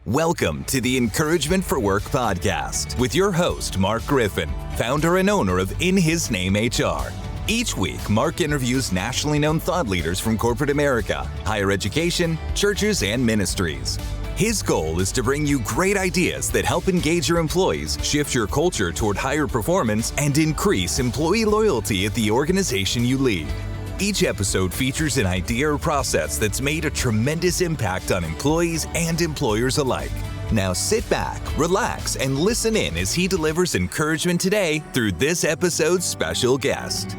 Welcome to the Encouragement for Work podcast with your host, Mark Griffin, founder and owner of In His Name HR. Each week, Mark interviews nationally known thought leaders from corporate America, higher education, churches, and ministries. His goal is to bring you great ideas that help engage your employees, shift your culture toward higher performance, and increase employee loyalty at the organization you lead. Each episode features an idea or process that's made a tremendous impact on employees and employers alike. Now sit back, relax, and listen in as he delivers encouragement today through this episode's special guest.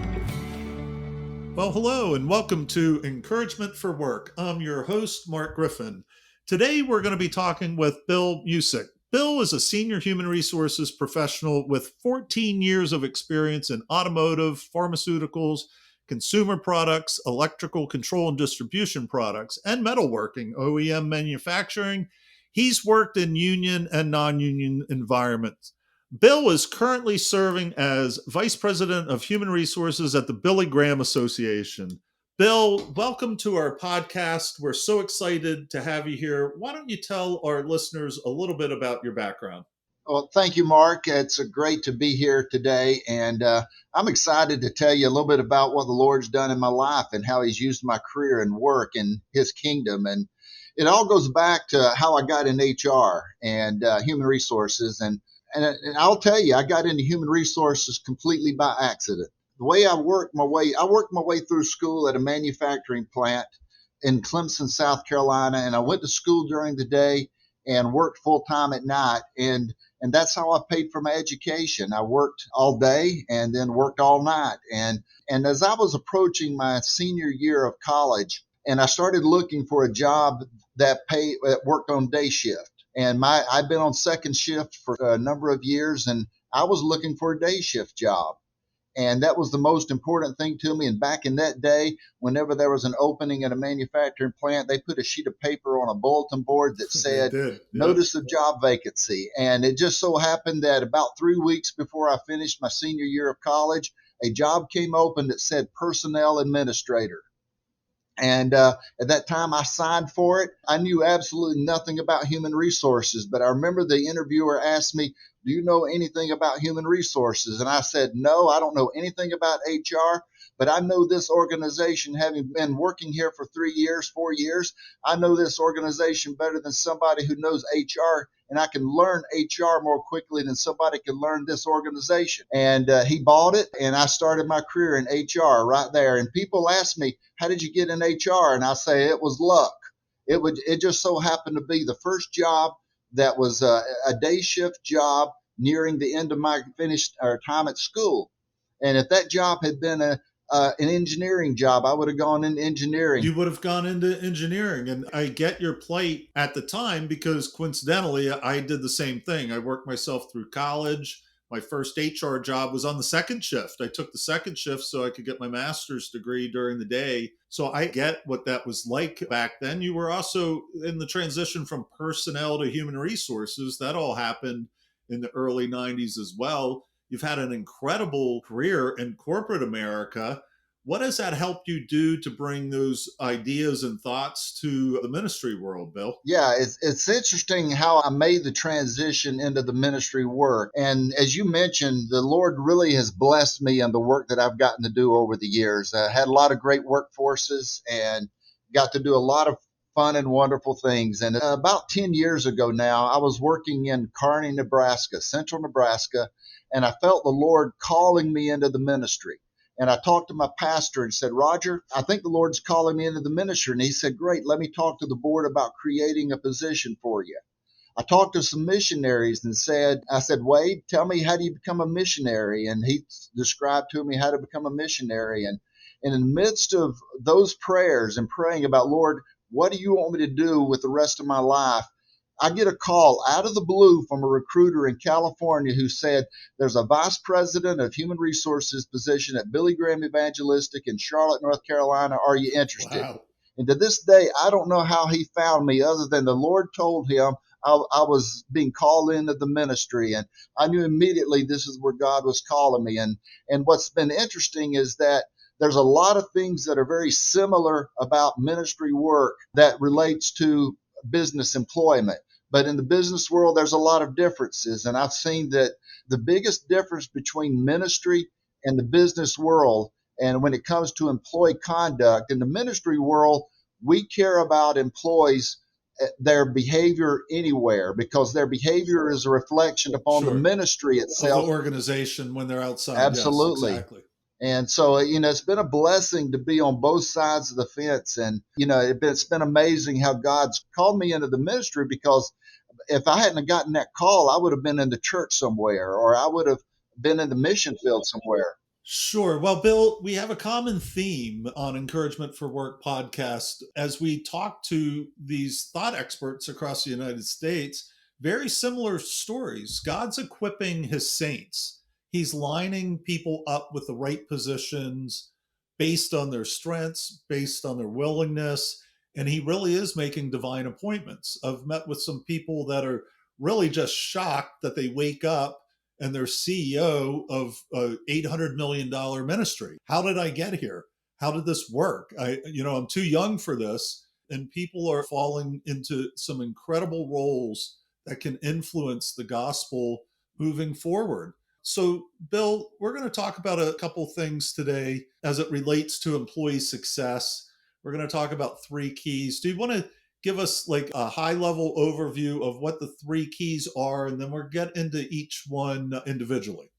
Well, hello and welcome to Encouragement for Work. I'm your host, Mark Griffin. Today we're going to be talking with Bill Musick. Bill is a senior human resources professional with 14 years of experience in automotive, pharmaceuticals, consumer products, electrical control and distribution products, and metalworking, OEM manufacturing. He's worked in union and non-union environments. Bill is currently serving as Vice President of Human Resources at the Billy Graham Association. Bill, welcome to our podcast. We're so excited to have you here. Why don't you tell our listeners a little bit about your background? Well, thank you, Mark. It's great to be here today, and I'm excited to tell you a little bit about what the Lord's done in my life and how He's used my career and work in His kingdom. And it all goes back to how I got in HR and human resources. And I'll tell you, I got into human resources completely by accident. The way I worked my way through school at a manufacturing plant in Clemson, South Carolina, and I went to school during the day and worked full time at night. And that's how I paid for my education. I worked all day and then worked all night. And as I was approaching my senior year of college, and I started looking for a job that worked on day shift. And I've been on second shift for a number of years, and I was looking for a day shift job. And that was the most important thing to me. And back in that day, whenever there was an opening at a manufacturing plant, they put a sheet of paper on a bulletin board that said, notice of job vacancy. And it just so happened that about 3 weeks before I finished my senior year of college, a job came open that said personnel administrator. And at that time, I signed for it. I knew absolutely nothing about human resources, but I remember the interviewer asked me, do you know anything about human resources? And I said, no, I don't know anything about HR, but I know this organization, having been working here for 4 years, I know this organization better than somebody who knows HR, and I can learn HR more quickly than somebody can learn this organization. And he bought it, and I started my career in HR right there. And people ask me, how did you get in HR? And I say, it was luck. It just so happened to be the first job that was a day shift job nearing the end of my time at school. And if that job had been an engineering job, I would have gone into engineering. You would have gone into engineering. And I get your plight at the time because coincidentally, I did the same thing. I worked myself through college. My first HR job was on the second shift. I took the second shift so I could get my master's degree during the day. So I get what that was like back then. You were also in the transition from personnel to human resources. That all happened in the early 90s as well. You've had an incredible career in corporate America. What has that helped you do to bring those ideas and thoughts to the ministry world, Bill? Yeah, it's interesting how I made the transition into the ministry work. And as you mentioned, the Lord really has blessed me in the work that I've gotten to do over the years. I had a lot of great workforces and got to do a lot of fun and wonderful things. And about 10 years ago now, I was working in Kearney, Nebraska, central Nebraska, and I felt the Lord calling me into the ministry. And I talked to my pastor and said, Roger, I think the Lord's calling me into the ministry. And he said, great, let me talk to the board about creating a position for you. I talked to some missionaries and I said, Wade, tell me, how do you become a missionary? And he described to me how to become a missionary. And in the midst of those prayers and praying about, Lord, what do you want me to do with the rest of my life? I get a call out of the blue from a recruiter in California who said, there's a vice president of human resources position at Billy Graham Evangelistic in Charlotte, North Carolina. Are you interested? Wow. And to this day, I don't know how he found me other than the Lord told him I was being called into the ministry. And I knew immediately this is where God was calling me. And what's been interesting is that there's a lot of things that are very similar about ministry work that relates to business employment. But in the business world, there's a lot of differences. And I've seen that the biggest difference between ministry and the business world, and when it comes to employee conduct, in the ministry world, we care about employees, their behavior anywhere, because their behavior is a reflection upon the Sure. ministry Of the itself. organization when they're outside. Yes, Absolutely. exactly. And so, it's been a blessing to be on both sides of the fence. And, it's been amazing how God's called me into the ministry, because if I hadn't gotten that call, I would have been in the church somewhere, or I would have been in the mission field somewhere. Sure. Well, Bill, we have a common theme on Encouragement for Work podcast as we talk to these thought experts across the United States. Very similar stories. God's equipping his saints. He's lining people up with the right positions based on their strengths, based on their willingness. And he really is making divine appointments. I've met with some people that are really just shocked that they wake up and they're CEO of a $800 million ministry. How did I get here? How did this work? I'm too young for this. And people are falling into some incredible roles that can influence the gospel moving forward. So, Bill, we're going to talk about a couple things today as it relates to employee success. We're going to talk about 3 keys. Do you want to give us like a high level overview of what the 3 keys are, and then we'll get into each one individually?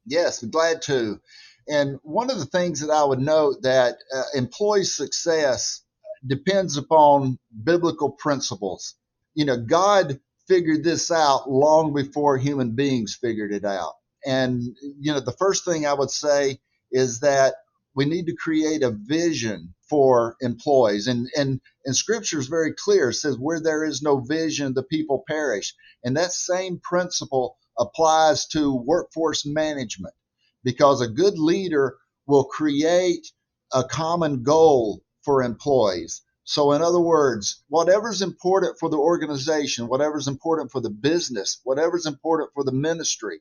Yes, glad to. And one of the things that I would note that employee success depends upon biblical principles. God figured this out long before human beings figured it out. And, the first thing I would say is that we need to create a vision for employees. And scripture is very clear. It says, where there is no vision, the people perish. And that same principle applies to workforce management, because a good leader will create a common goal for employees. So in other words, whatever's important for the organization, whatever's important for the business, whatever's important for the ministry,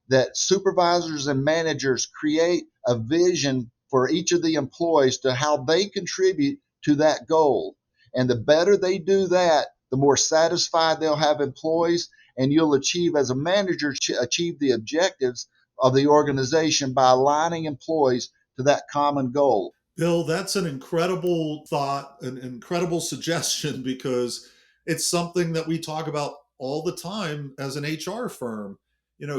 that supervisors and managers create a vision for each of the employees to how they contribute to that goal. And the better they do that, the more satisfied they'll have employees, and you'll achieve, as a manager, achieve the objectives of the organization by aligning employees to that common goal. Bill, that's an incredible thought, an incredible suggestion, because it's something that we talk about all the time as an HR firm.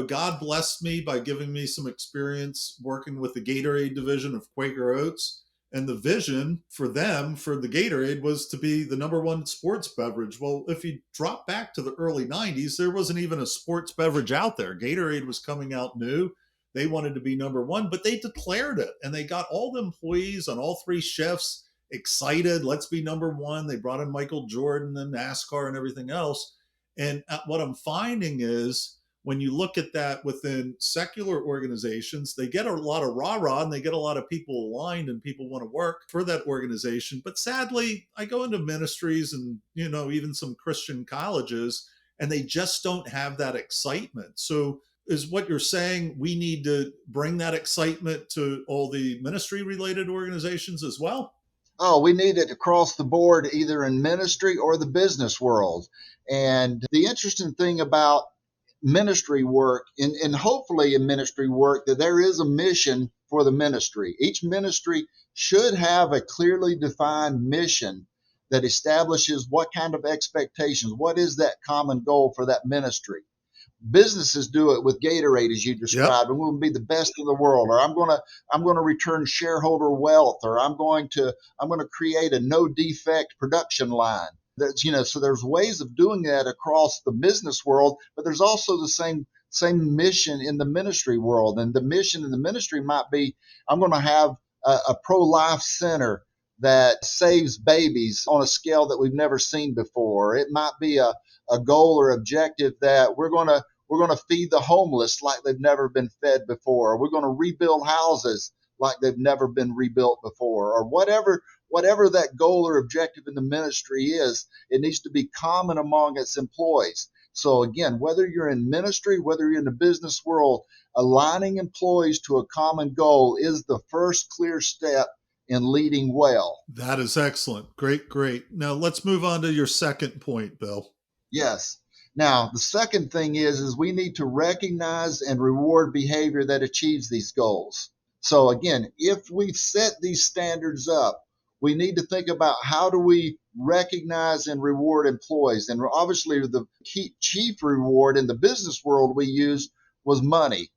God blessed me by giving me some experience working with the Gatorade division of Quaker Oats. And the vision for them, for the Gatorade, was to be the number 1 sports beverage. Well, if you drop back to the early 90s, there wasn't even a sports beverage out there. Gatorade was coming out new. They wanted to be number 1, but they declared it, and they got all the employees on all 3 shifts excited. Let's be number 1. They brought in Michael Jordan and NASCAR and everything else. And what I'm finding is, when you look at that within secular organizations, they get a lot of rah-rah and they get a lot of people aligned and people want to work for that organization. But sadly, I go into ministries and, even some Christian colleges, and they just don't have that excitement. So is what you're saying, we need to bring that excitement to all the ministry related organizations as well? Oh, we need it across the board, either in ministry or the business world. And the interesting thing about ministry work, and hopefully in ministry work, that there is a mission for the ministry. Each ministry should have a clearly defined mission that establishes what kind of expectations, what is that common goal for that ministry. Businesses do it with Gatorade, as you described. Yep. We want to be the best in the world, or I'm going to return shareholder wealth, or I'm going to create a no defect production line. So there's ways of doing that across the business world, but there's also the same mission in the ministry world. And the mission in the ministry might be, I'm going to have a pro-life center that saves babies on a scale that we've never seen before. It might be a goal or objective that we're going to feed the homeless like they've never been fed before. Or we're going to rebuild houses like they've never been rebuilt before, or whatever that goal or objective in the ministry is. It needs to be common among its employees. So again, whether you're in ministry, whether you're in the business world, aligning employees to a common goal is the first clear step in leading well. That is excellent. Great. Now let's move on to your second point, Bill. Yes. Now, the second thing is we need to recognize and reward behavior that achieves these goals. So again, if we set these standards up, we need to think about how do we recognize and reward employees. And obviously the chief reward in the business world we used was money.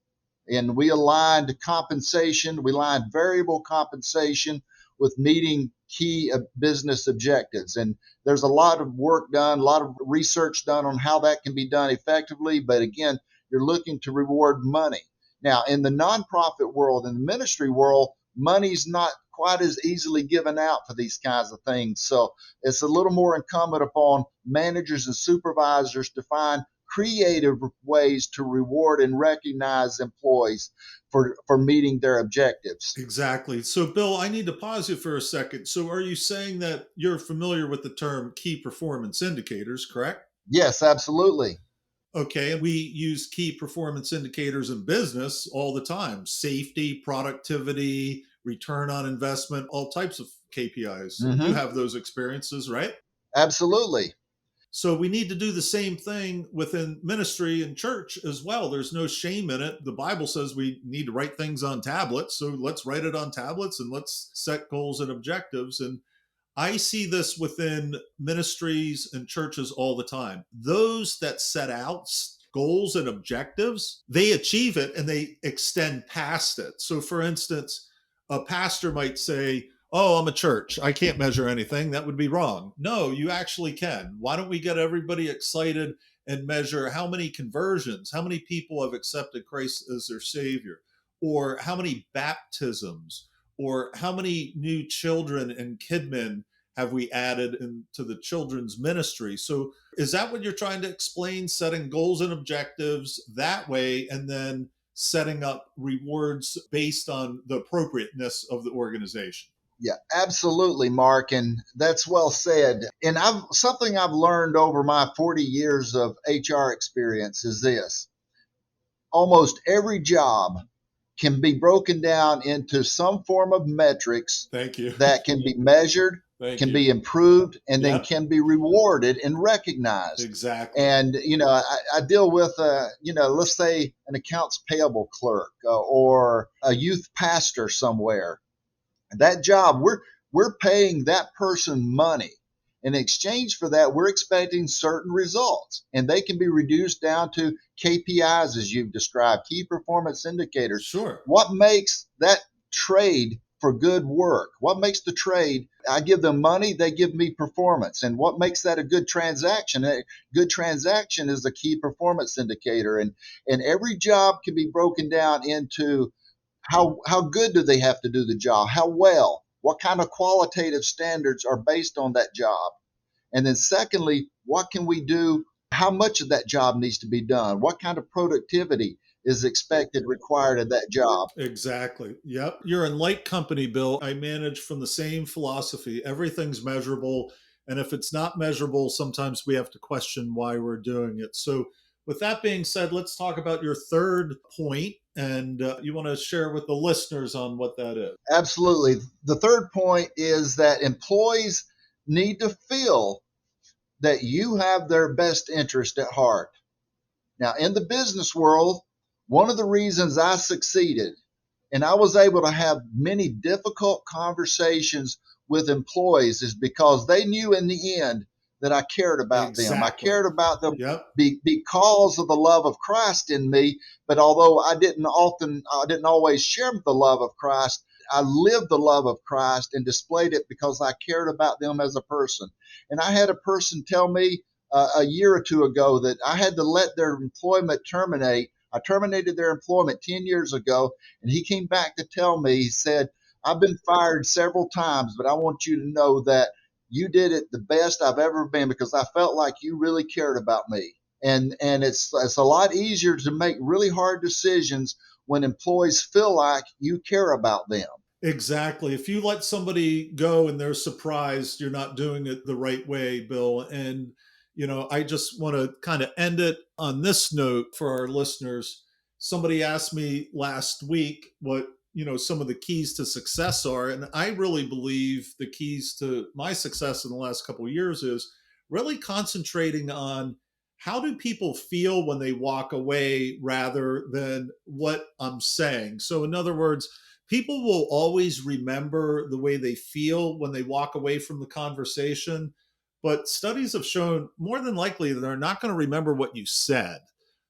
And we aligned compensation, we aligned variable compensation with meeting key business objectives. And there's a lot of work done, a lot of research done on how that can be done effectively. But again, you're looking to reward money. Now, in the nonprofit world, in the ministry world, money's not quite as easily given out for these kinds of things. So it's a little more incumbent upon managers and supervisors to find creative ways to reward and recognize employees for meeting their objectives. Exactly. So, Bill, I need to pause you for a second. So, are you saying that you're familiar with the term key performance indicators, correct? Yes, absolutely. Okay. We use key performance indicators in business all the time: safety, productivity, return on investment, all types of KPIs. You have those experiences, right? Absolutely. So we need to do the same thing within ministry and church as well. There's no shame in it. The Bible says we need to write things on tablets. So let's write it on tablets and let's set goals and objectives. And I see this within ministries and churches all the time. Those that set out goals and objectives, they achieve it and they extend past it. So, for instance, a pastor might say, "Oh, I'm a church. I can't measure anything." That would be wrong. No, you actually can. Why don't we get everybody excited and measure how many conversions, how many people have accepted Christ as their Savior, or how many baptisms, or how many new children and kidmen have we added into the children's ministry? So, is that what you're trying to explain? Setting goals and objectives that way, and then setting up rewards based on the appropriateness of the organization? Yeah, absolutely, Mark. And that's well said. And something I've learned over my 40 years of HR experience is this: almost every job can be broken down into some form of metrics Thank you. that can be measured, can be improved, and then Yep. can be rewarded and recognized. Exactly. And, I deal with, let's say an accounts payable clerk or a youth pastor somewhere. That job, we're paying that person money. In exchange for that, we're expecting certain results, and they can be reduced down to KPIs, as you've described, key performance indicators. Sure. What makes that trade for good work? What makes the trade? I give them money, they give me performance. And what makes that a good transaction? A good transaction is a key performance indicator. And every job can be broken down into how good do they have to do the job? How well? What kind of qualitative standards are based on that job? And then secondly, what can we do? How much of that job needs to be done? What kind of productivity is expected, required of that job? Exactly. Yep. You're in light company, Bill. I manage from the same philosophy. Everything's measurable. And if it's not measurable, sometimes we have to question why we're doing it. So, with that being said, let's talk about your third point. And you want to share with the listeners on what that is. Absolutely. The third point is that employees need to feel that you have their best interest at heart. Now, in the business world, one of the reasons I succeeded and I was able to have many difficult conversations with employees is because they knew in the end that I cared about them. I cared about them because of the love of Christ in me. But although I didn't always share the love of Christ, I lived the love of Christ and displayed it because I cared about them as a person. And I had a person tell me a year or two ago that I had to let their employment terminate. I terminated their employment 10 years ago, and he came back to tell me, he said, "I've been fired several times, but I want you to know that you did it the best I've ever been because I felt like you really cared about me." And it's a lot easier to make really hard decisions when employees feel like you care about them. Exactly. If you let somebody go and they're surprised, you're not doing it the right way, Bill. And, I just want to kind of end it on this note for our listeners. Somebody asked me last week what, some of the keys to success are. And I really believe the keys to my success in the last couple of years is really concentrating on how do people feel when they walk away rather than what I'm saying? So, in other words, people will always remember the way they feel when they walk away from the conversation. But studies have shown more than likely that they're not going to remember what you said.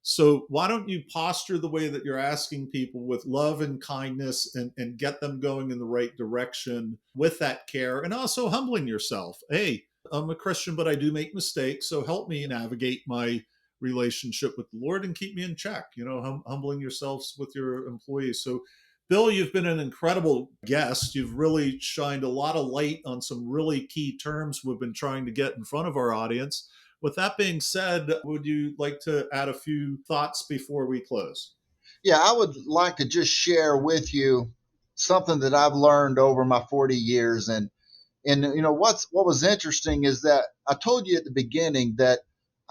So, why don't you posture the way that you're asking people with love and kindness and get them going in the right direction with that care and also humbling yourself? Hey, I'm a Christian, but I do make mistakes. So help me navigate my relationship with the Lord and keep me in check, humbling yourselves with your employees. So, Bill, you've been an incredible guest. You've really shined a lot of light on some really key terms we've been trying to get in front of our audience. With that being said, would you like to add a few thoughts before we close? Yeah, I would like to just share with you something that I've learned over my 40 years. And what was interesting is that I told you at the beginning that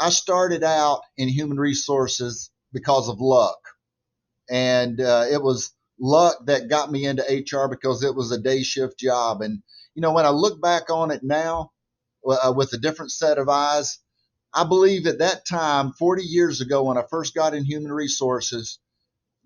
I started out in human resources because of luck. And it was luck that got me into HR because it was a day shift job. And, when I look back on it now with a different set of eyes, I believe at that time, 40 years ago, when I first got in human resources,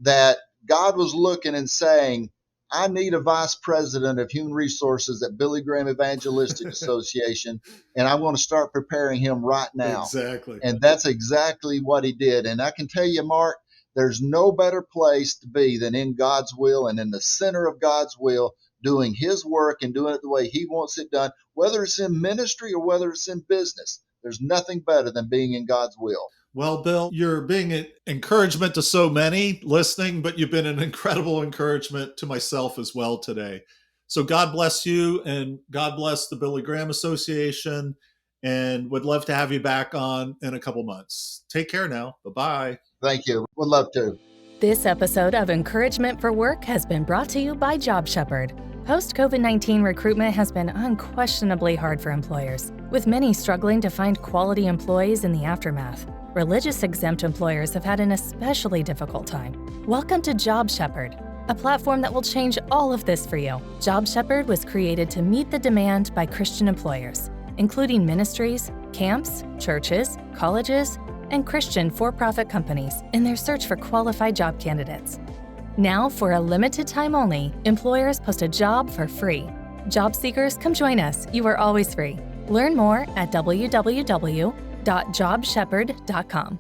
that God was looking and saying, I need a vice president of human resources at Billy Graham Evangelistic Association, and I'm going to start preparing him right now. Exactly. And that's exactly what he did. And I can tell you, Mark, there's no better place to be than in God's will and in the center of God's will, doing his work and doing it the way he wants it done, whether it's in ministry or whether it's in business. There's nothing better than being in God's will. Well, Bill, you're being an encouragement to so many listening, but you've been an incredible encouragement to myself as well today. So God bless you, and God bless the Billy Graham Association, and would love to have you back on in a couple months. Take care now. Bye-bye. Thank you. Would love to. This episode of Encouragement for Work has been brought to you by Job Shepherd. Post-COVID-19 recruitment has been unquestionably hard for employers, with many struggling to find quality employees in the aftermath. Religious exempt employers have had an especially difficult time. Welcome to Job Shepherd, a platform that will change all of this for you. Job Shepherd was created to meet the demand by Christian employers, including ministries, camps, churches, colleges, and Christian for-profit companies in their search for qualified job candidates. Now, for a limited time only, employers post a job for free. Job seekers, come join us. You are always free. Learn more at www.jobshepherd.com.